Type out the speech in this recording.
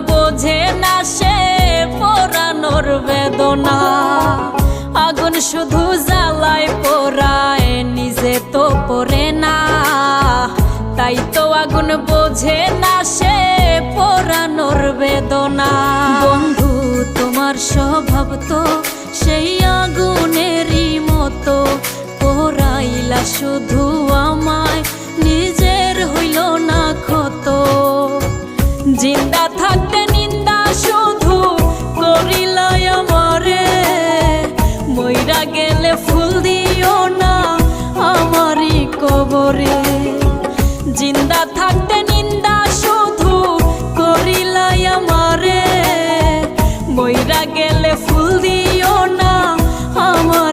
বোঝে না সে পোড়ানোর বেদনা। আগুন শুধু জ্বালায় পোড়ায়, নিজে তো পড়ে না। তাই তো আগুন বোঝে না সে পোড়ানোর বেদনা। বন্ধু তোমার স্বভাব তো সেই আগুনেরই মতো, পোড়াইলা শুধু আমায়, নিজের হইল না ক্ষত। জিন্দা থাকতে নিন্দা শুধু করিলাই আমারে, মইরা গেলে ফুল দিও না আমারই কবরে। জিন্দা থাকতে নিন্দা শুধু করিলাই আমারে, মইরা গেলে ফুল দিও না আমার